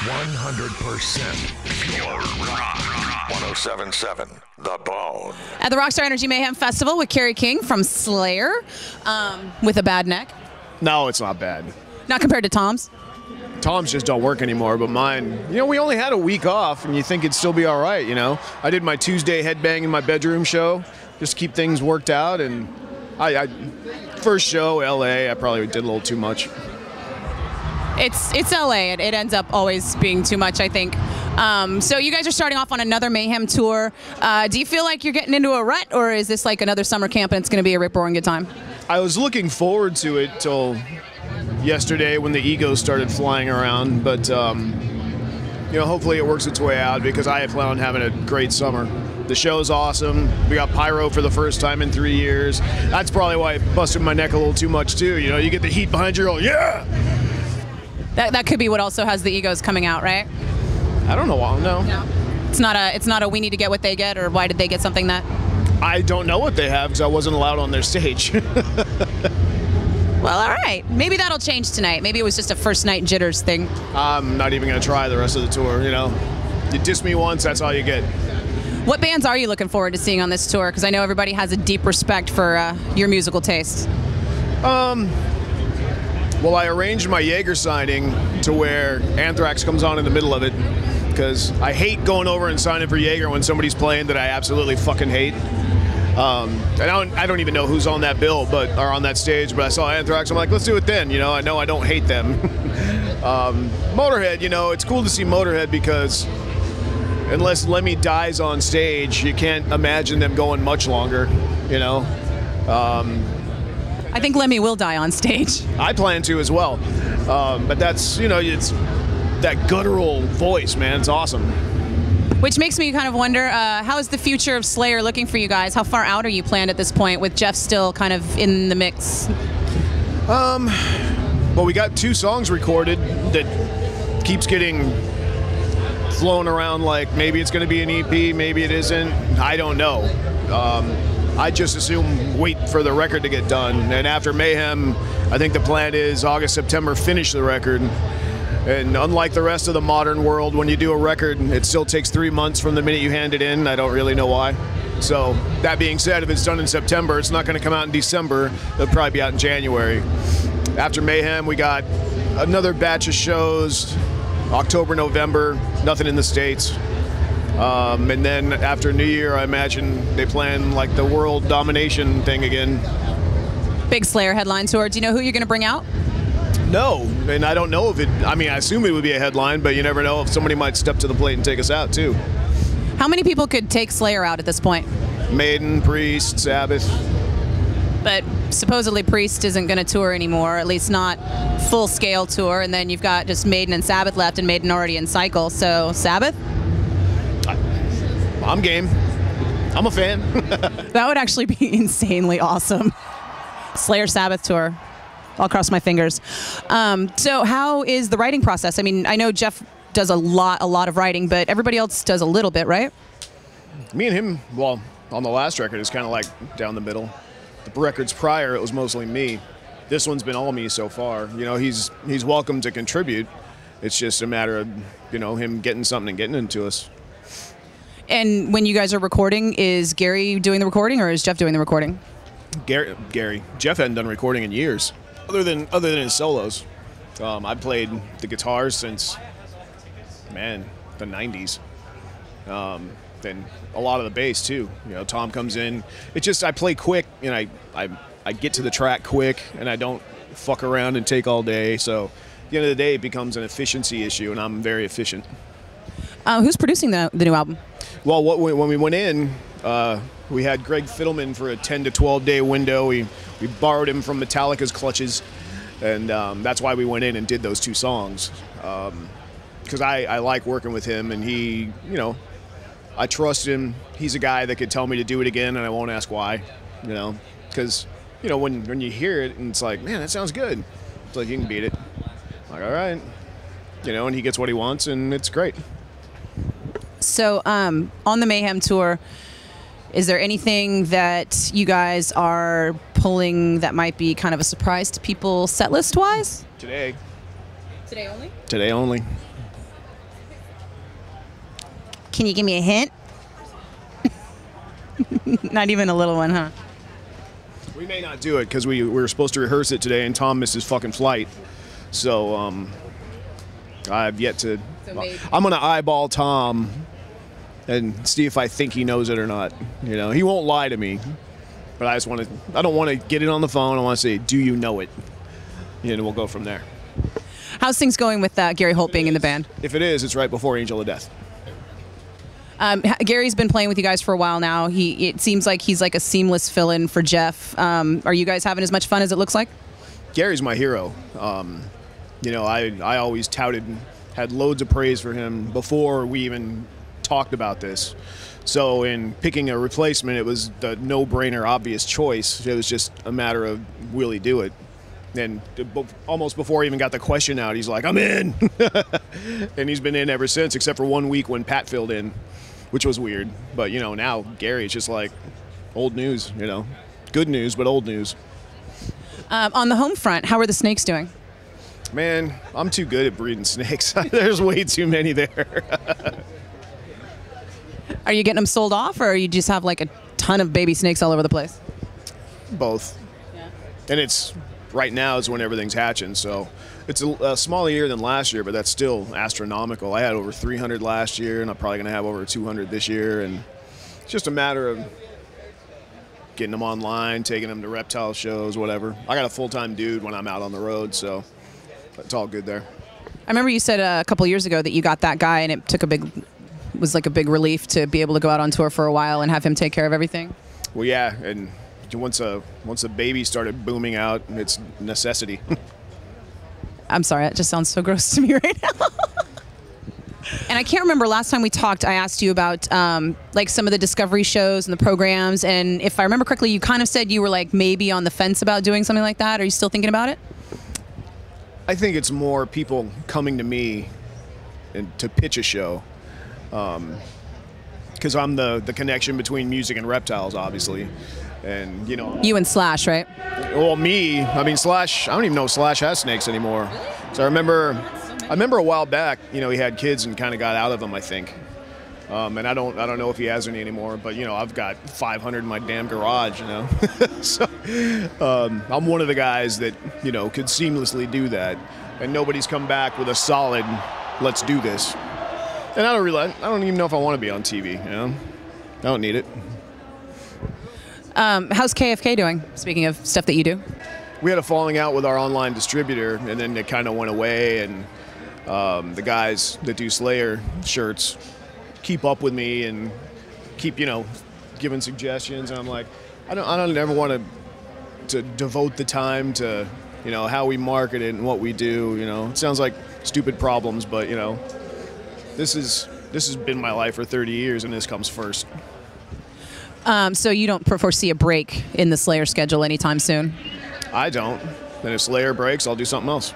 100% pure rock. 107.7 The Bone. At the Rockstar Energy Mayhem Festival with Kerry King from Slayer, with a bad neck. No, it's not bad. Not compared to Tom's. Tom's just don't work anymore, but mine, you know, we only had a week off, and you think it'd still be all right, you know? I did my Tuesday headbang in my bedroom show, just to keep things worked out, and I first show, LA, I probably did a little too much. It's LA. It ends up always being too much, I think. So you guys are starting off on another Mayhem tour. Do you feel like you're getting into a rut, or is this like another summer camp and it's going to be a rip-roaring good time? I was looking forward to it till yesterday when the egos started flying around, but you know, hopefully it works its way out because I plan on having a great summer. The show's awesome. We got pyro for the first time in 3 years. That's probably why I busted my neck a little too much too. You know, you get the heat behind you, yeah. That could be what also has the egos coming out, right? I don't know. No. It's not a we need to get what they get, or why did they get something that? I don't know what they have because I wasn't allowed on their stage. Well, all right. Maybe that'll change tonight. Maybe it was just a first night jitters thing. I'm not even going to try the rest of the tour, you know. You diss me once, that's all you get. What bands are you looking forward to seeing on this tour? Because I know everybody has a deep respect for your musical taste. Well, I arranged my Jaeger signing to where Anthrax comes on in the middle of it because I hate going over and signing for Jaeger when somebody's playing that I absolutely fucking hate. I don't even know who's on that bill, or on that stage, but I saw Anthrax. I'm like, let's do it then. You know I don't hate them. Motorhead, you know, it's cool to see Motorhead because unless Lemmy dies on stage, you can't imagine them going much longer, you know. I think Lemmy will die on stage. I plan to as well. But that's, you know, it's that guttural voice, man. It's awesome. Which makes me kind of wonder, how is the future of Slayer looking for you guys? How far out are you planned at this point with Jeff still kind of in the mix? Well, we got 2 songs recorded that keeps getting flown around like maybe it's going to be an EP, maybe it isn't. I don't know. I just assume wait for the record to get done. And after Mayhem, I think the plan is August, September, finish the record. And unlike the rest of the modern world, when you do a record, it still takes 3 months from the minute you hand it in. I don't really know why. So that being said, if it's done in September, it's not going to come out in December. It'll probably be out in January. After Mayhem, we got another batch of shows, October, November, nothing in the States. And then after New Year, I imagine they plan like the world domination thing again. Big Slayer headline tour. Do you know who you're going to bring out? No, and I don't know if it, I mean, I assume it would be a headline, but you never know if somebody might step to the plate and take us out too. How many people could take Slayer out at this point? Maiden, Priest, Sabbath. But supposedly Priest isn't going to tour anymore, at least not full-scale tour, and then you've got just Maiden and Sabbath left, and Maiden already in cycle, so Sabbath? I'm game. I'm a fan. That would actually be insanely awesome. Slayer Sabbath tour. I'll cross my fingers. So how is the writing process? I mean, I know Jeff does a lot of writing, but everybody else does a little bit, right? Me and him, well, on the last record, it's kind of like down the middle. The records prior, it was mostly me. This one's been all me so far. You know, he's welcome to contribute. It's just a matter of, you know, him getting something and getting it to us. And when you guys are recording, is Gary doing the recording or is Jeff doing the recording? Gary. Jeff hadn't done recording in years. Other than his solos, I've played the guitars since, man, the 90s. Then a lot of the bass too. You know, Tom comes in. It's just I play quick and I get to the track quick and I don't fuck around and take all day. So at the end of the day, it becomes an efficiency issue, and I'm very efficient. Who's producing the new album? Well, when we went in, we had Greg Fiddleman for a 10 to 12 day window. We borrowed him from Metallica's clutches, and that's why we went in and did those 2 songs. Because I like working with him, and he, you know, I trust him. He's a guy that could tell me to do it again, and I won't ask why, you know. Because, you know, when you hear it, and it's like, man, that sounds good. It's like, you can beat it. I'm like, all right. You know, and he gets what he wants, and it's great. So on the Mayhem tour, is there anything that you guys are pulling that might be kind of a surprise to people set list wise? Today. Today only? Today only. can you give me a hint? Not even a little one, huh? We may not do it because we were supposed to rehearse it today, and Tom missed his fucking flight. So I've yet to. I'm gonna eyeball Tom and see if I think he knows it or not. You know, he won't lie to me, but I just want to. I don't want to get it on the phone. I want to say, "Do you know it?" And we'll go from there. How's things going with Gary Holt being in the band? If it is, it's right before Angel of Death. Gary's been playing with you guys for a while now. It seems like he's like a seamless fill-in for Jeff. Are you guys having as much fun as it looks like? Gary's my hero. You know, I always had loads of praise for him before we even talked about this. So in picking a replacement, it was the no-brainer, obvious choice. It was just a matter of will he do it? And almost before he even got the question out, he's like, I'm in. And he's been in ever since, except for 1 week when Pat filled in, which was weird. But, you know, now Gary is just like old news, you know. Good news, but old news. On the home front, how are the Snakes doing? Man, I'm too good at breeding snakes. There's way too many there. Are you getting them sold off, or you just have like a ton of baby snakes all over the place? Both. Yeah. And it's right now is when everything's hatching, so it's a smaller year than last year, but that's still astronomical. I had over 300 last year, and I'm probably going to have over 200 this year, and it's just a matter of getting them online, taking them to reptile shows, whatever. I got a full-time dude when I'm out on the road, so it's all good there. I remember you said a couple years ago that you got that guy, and it took was like a big relief to be able to go out on tour for a while and have him take care of everything. Well, yeah, and once a baby started booming out, it's necessity. I'm sorry, that just sounds so gross to me right now. And I can't remember last time we talked, I asked you about like some of the Discovery shows and the programs, and if I remember correctly, you kind of said you were like maybe on the fence about doing something like that. Are you still thinking about it? I think it's more people coming to me and to pitch a show, because I'm the connection between music and reptiles, obviously. And, you know, you and Slash, right? Well, me, I mean, Slash, I don't even know if Slash has snakes anymore. So I remember a while back, you know, he had kids and kind of got out of them, I think. And I don't know if he has any anymore, but, you know, I've got 500 in my damn garage, you know. So I'm one of the guys that, you know, could seamlessly do that. And nobody's come back with a solid, let's do this. And I don't even know if I want to be on TV, you know. I don't need it. How's KFK doing, speaking of stuff that you do? We had a falling out with our online distributor, and then it kind of went away, and the guys that do Slayer shirts keep up with me and keep, you know, giving suggestions, and I'm like, I don't ever want to devote the time to, you know, how we market it and what we do, you know. It sounds like stupid problems, but, you know, this has been my life for 30 years, and this comes first. So you don't foresee a break in the Slayer schedule anytime soon? I don't. And if Slayer breaks, I'll do something else.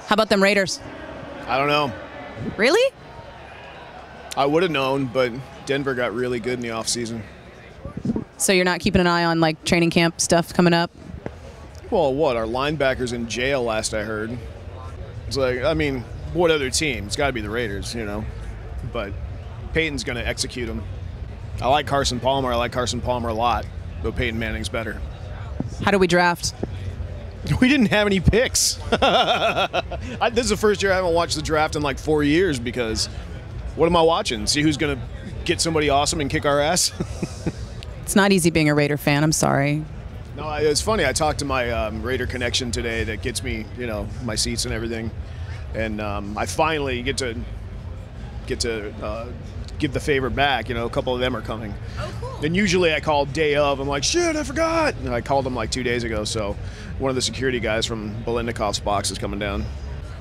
How about them Raiders? I don't know. Really? I would have known, but Denver got really good in the offseason. So you're not keeping an eye on, like, training camp stuff coming up? Well, what? Our linebacker's in jail, last I heard. It's like, I mean, what other team? It's got to be the Raiders, you know. But Peyton's going to execute them. I like Carson Palmer. I like Carson Palmer a lot, but Peyton Manning's better. How do we draft? We didn't have any picks. This is the first year I haven't watched the draft in like 4 years, because what am I watching? See who's going to get somebody awesome and kick our ass? It's not easy being a Raider fan. I'm sorry. No, it's funny. I talked to my Raider connection today that gets me, you know, my seats and everything. And I finally get to give the favor back. You know, a couple of them are coming. Oh, cool. And usually I call day of. I'm like, shit, I forgot. And I called them like 2 days ago. So one of the security guys from Belendikov's box is coming down.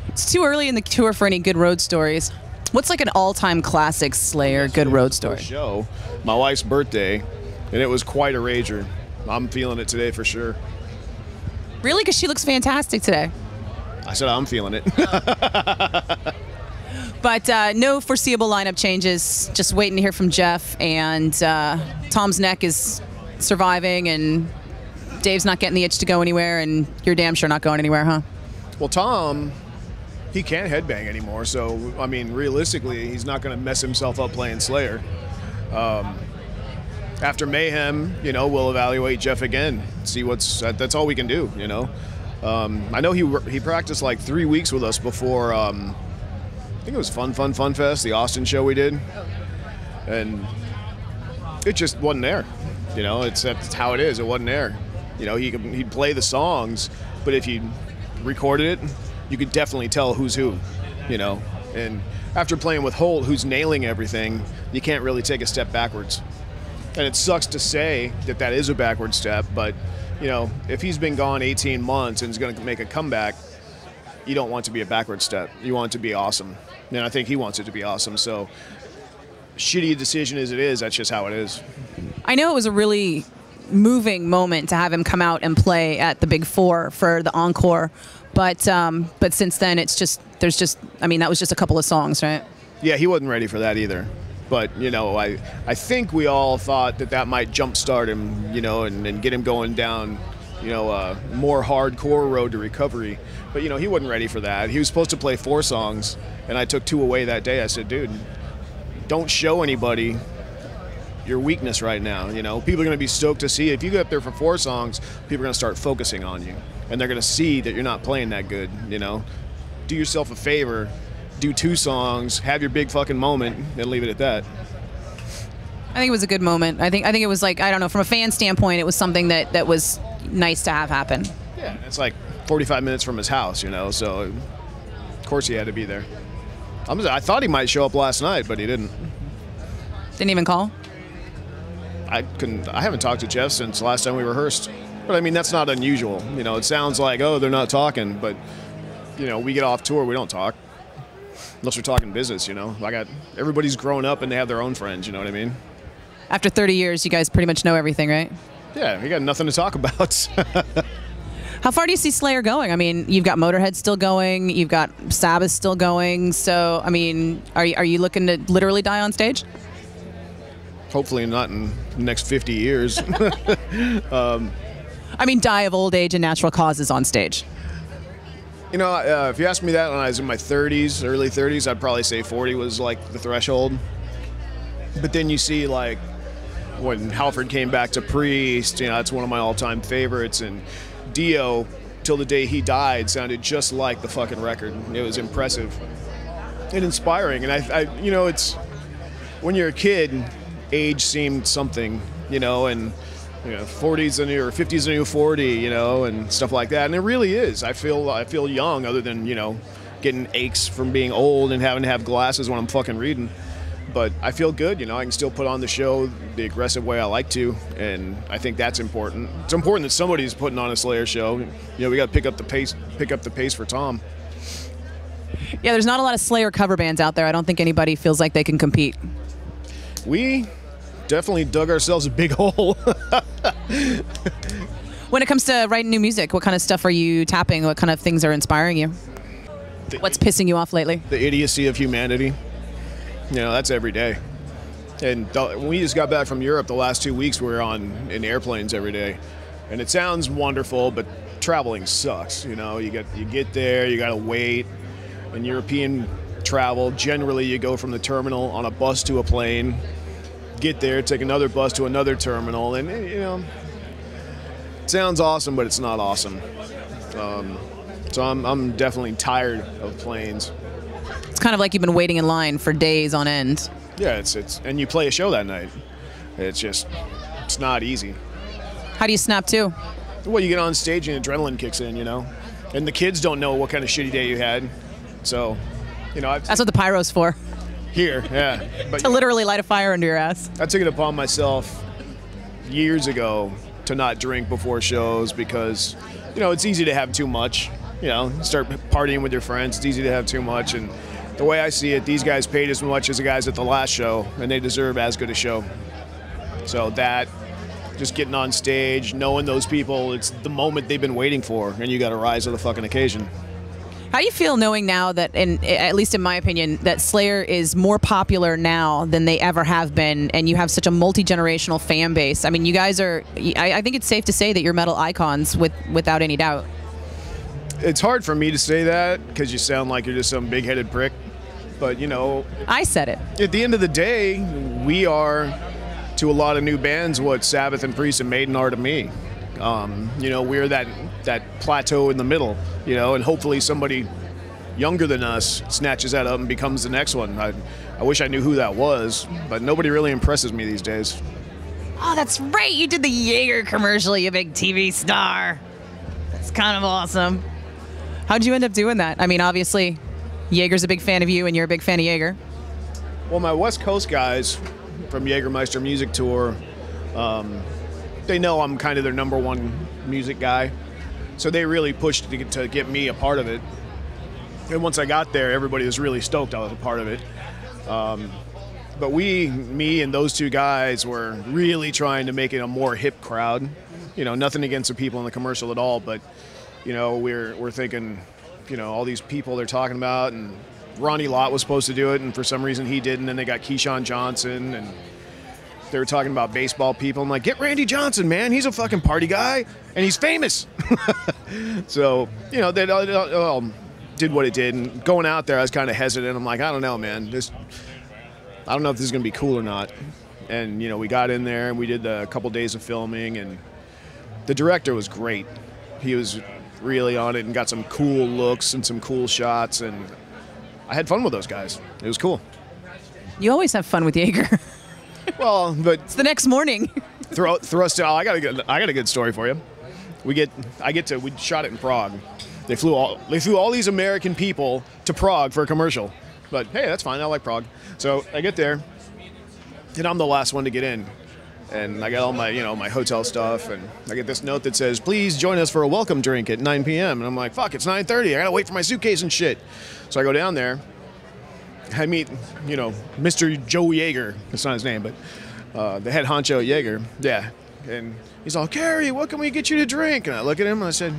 It's too early in the tour for any good road stories. What's like an all-time classic Slayer good road story? Show, my wife's birthday, and it was quite a rager. I'm feeling it today for sure. Really? Because she looks fantastic today. I said I'm feeling it. But no foreseeable lineup changes. Just waiting to hear from Jeff. And Tom's neck is surviving, and Dave's not getting the itch to go anywhere, and you're damn sure not going anywhere, huh? Well, Tom he can't headbang anymore. So, I mean, realistically, he's not going to mess himself up playing Slayer. After Mayhem, you know, we'll evaluate Jeff again. See that's all we can do, you know. I know he practiced like 3 weeks with us before, I think it was Fun Fest, the Austin show we did. And it just wasn't there. You know, that's how it is. It wasn't there. You know, he'd play the songs, but if you recorded it, you could definitely tell who's who, you know. And after playing with Holt, who's nailing everything, you can't really take a step backwards. And it sucks to say that is a backward step, but, you know, if he's been gone 18 months and is going to make a comeback, you don't want it to be a backward step. You want it to be awesome. And I think he wants it to be awesome. So, shitty decision as it is, that's just how it is. I know it was a really moving moment to have him come out and play at the Big Four for the encore, but since then that was just a couple of songs, right? Yeah, he wasn't ready for that either. But, you know, I think we all thought that might jumpstart him, you know, and get him going down, you know, a more hardcore road to recovery. But, you know, he wasn't ready for that. He was supposed to play 4 songs, and I took 2 away that day. I said, dude, don't show anybody your weakness right now. You know, people are going to be stoked to see it. If you get up there for 4 songs, people are going to start focusing on you, and they're going to see that you're not playing that good. You know, do yourself a favor, do 2 songs, have your big fucking moment, and leave it at that. I think it was a good moment. I think it was like, I don't know, from a fan standpoint, it was something that was nice to have happen. Yeah, it's like 45 minutes from his house, you know, so of course he had to be there. I thought he might show up last night, but he didn't. Didn't even call? I haven't talked to Jeff since last time we rehearsed. But I mean, that's not unusual. You know, it sounds like, oh, they're not talking, but, you know, we get off tour, we don't talk. Unless we're talking business, you know. Everybody's grown up and they have their own friends, you know what I mean? After 30 years, you guys pretty much know everything, right? Yeah, we got nothing to talk about. How far do you see Slayer going? I mean, you've got Motorhead still going, you've got Sabbath still going, so, I mean, are you looking to literally die on stage? Hopefully not in the next 50 years. I mean, die of old age and natural causes on stage. You know, if you asked me that when I was in my 30s, early 30s, I'd probably say 40 was like the threshold. But then you see, like, when Halford came back to Priest, you know, that's one of my all-time favorites. And Dio, till the day he died, sounded just like the fucking record. It was impressive and inspiring. And I you know, it's when you're a kid, age seemed something, you know, and you know, 40's the new, or 50's the new 40, you know, and stuff like that. And it really is. I feel young, other than, you know, getting aches from being old and having to have glasses when I'm fucking reading. But I feel good, you know. I can still put on the show the aggressive way I like to, and I think that's important. It's important that somebody's putting on a Slayer show. You know, we got to pick up the pace for Tom. Yeah, there's not a lot of Slayer cover bands out there. I don't think anybody feels like they can compete. We definitely dug ourselves a big hole. When it comes to writing new music, what kind of stuff are you tapping? What kind of things are inspiring you? What's pissing you off lately? The idiocy of humanity. You know, that's every day. And when we just got back from Europe, the last 2 weeks we were in airplanes every day. And it sounds wonderful, but traveling sucks. You know, you get there, you got to wait. In European travel, generally you go from the terminal on a bus to a plane, get there, take another bus to another terminal, and, you know, it sounds awesome, but it's not awesome. So I'm definitely tired of planes. It's kind of like you've been waiting in line for days on end. Yeah, it's and you play a show that night. It's not easy. How do you snap to? Well, you get on stage and adrenaline kicks in, you know, and the kids don't know what kind of shitty day you had. So, you know, that's what the pyro's for. Here, yeah. But to literally light a fire under your ass. I took it upon myself years ago to not drink before shows because, you know, it's easy to have too much. You know, start partying with your friends. It's easy to have too much. And the way I see it, these guys paid as much as the guys at the last show, and they deserve as good a show. So that, just getting on stage, knowing those people, it's the moment they've been waiting for, and you got to rise to the fucking occasion. How do you feel knowing now that, at least in my opinion, that Slayer is more popular now than they ever have been, and you have such a multi-generational fan base? I mean, you guys are, I think it's safe to say that you're metal icons without any doubt. It's hard for me to say that because you sound like you're just some big-headed prick. But, you know, I said it. At the end of the day, we are, to a lot of new bands, what Sabbath and Priest and Maiden are to me. You know, we're that plateau in the middle, you know, and hopefully somebody younger than us snatches that up and becomes the next one. I wish I knew who that was, but nobody really impresses me these days. Oh, that's right. You did the Jaeger commercial, you big TV star. That's kind of awesome. How'd you end up doing that? I mean, obviously, Jaeger's a big fan of you, and you're a big fan of Jaeger. Well, my West Coast guys from Jagermeister Music Tour, they know I'm kind of their #1 music guy, so they really pushed to get me a part of it. And once I got there, everybody was really stoked I was a part of it. But me and those two guys were really trying to make it a more hip crowd. You know, nothing against the people in the commercial at all, but, you know, we're thinking, you know, all these people they're talking about, and Ronnie Lott was supposed to do it, and for some reason he didn't, and they got Keyshawn Johnson, and they were talking about baseball people. I'm like, get Randy Johnson, man. He's a fucking party guy, and he's famous. So, you know, they did what it did, and going out there, I was kind of hesitant. I'm like, I don't know, man. I don't know if this is going to be cool or not. And, you know, we got in there, and we did a couple days of filming, and the director was great. He was really on it and got some cool looks and some cool shots, and I had fun with those guys. It was cool. You always have fun with Jaeger. Well, but it's the next morning. I got a good story for you. We shot it in Prague. They flew all these American people to Prague for a commercial. But hey, that's fine. I like Prague. So I get there, and I'm the last one to get in. And I got all my, my hotel stuff, and I get this note that says, please join us for a welcome drink at 9 p.m. And I'm like, fuck, it's 9:30. I gotta wait for my suitcase and shit. So I go down there. I meet, Mr. Joe Jaeger. That's not his name, but the head honcho at Jaeger. Yeah. And he's all, Kerry, what can we get you to drink? And I look at him and I said,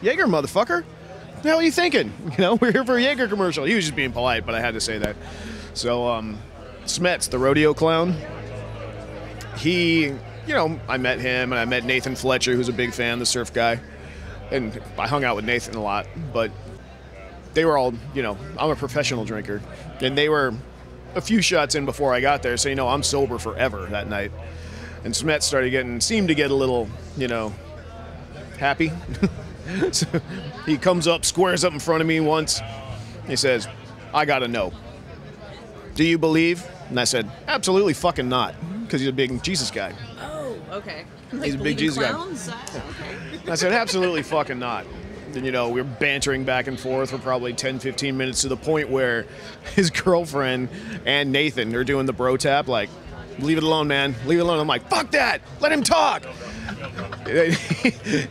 Jaeger, motherfucker. What the hell are you thinking? We're here for a Jaeger commercial. He was just being polite, but I had to say that. So Smets, the rodeo clown, he, I met him, and I met Nathan Fletcher, who's a big fan, the surf guy. And I hung out with Nathan a lot, but they were all, I'm a professional drinker. And they were a few shots in before I got there, so, I'm sober forever that night. And Smets seemed to get a little, happy. So he comes up, squares up in front of me once. He says, I gotta know, do you believe? And I said, absolutely fucking not, because he's a big Jesus guy. Oh, okay. He's a big Jesus guy. Okay. I said, absolutely fucking not. And, we were bantering back and forth for probably 10, 15 minutes to the point where his girlfriend and Nathan are doing the bro tap, like, leave it alone, man. Leave it alone. I'm like, fuck that. Let him talk.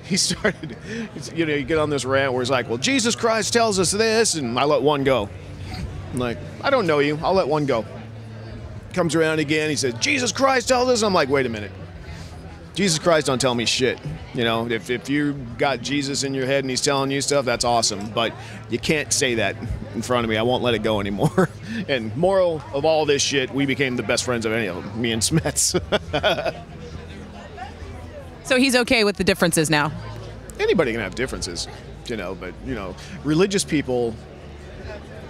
He started, you get on this rant where he's like, well, Jesus Christ tells us this, and I let one go. I'm like, I don't know you. I'll let one go. Comes around again. He says, Jesus Christ tells us. I'm like, wait a minute. Jesus Christ don't tell me shit. If you got Jesus in your head and he's telling you stuff, that's awesome. But you can't say that in front of me. I won't let it go anymore. And moral of all this shit, we became the best friends of any of them, me and Smets. So he's okay with the differences now? Anybody can have differences, but, religious people,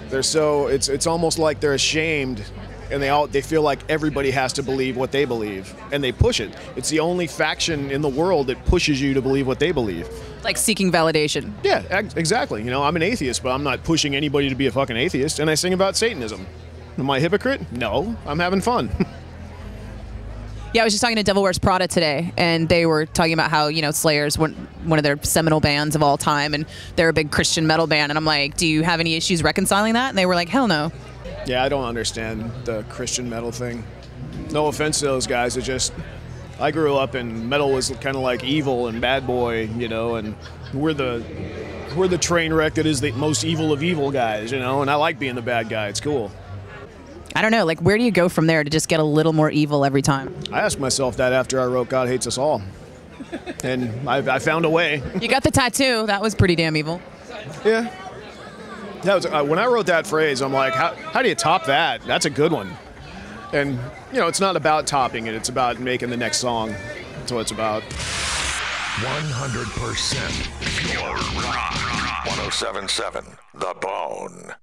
they're so, it's almost like they're ashamed, and they feel like everybody has to believe what they believe, and they push it. It's the only faction in the world that pushes you to believe what they believe. Like seeking validation. Yeah, exactly. I'm an atheist, but I'm not pushing anybody to be a fucking atheist, and I sing about Satanism. Am I a hypocrite? No, I'm having fun. Yeah, I was just talking to Devil Wears Prada today, and they were talking about how, Slayer's one of their seminal bands of all time, and they're a big Christian metal band, and I'm like, do you have any issues reconciling that? And they were like, hell no. Yeah, I don't understand the Christian metal thing. No offense to those guys, I grew up and metal was kind of like evil and bad boy, and we're the train wreck that is the most evil of evil guys, and I like being the bad guy. It's cool. I don't know, where do you go from there to just get a little more evil every time? I asked myself that after I wrote God Hates Us All. And I found a way. You got the tattoo. That was pretty damn evil. Yeah. That was when I wrote that phrase, I'm like, how do you top that? That's a good one. And, it's not about topping it. It's about making the next song. That's what it's about. 100% pure rock. 1077 The Bone.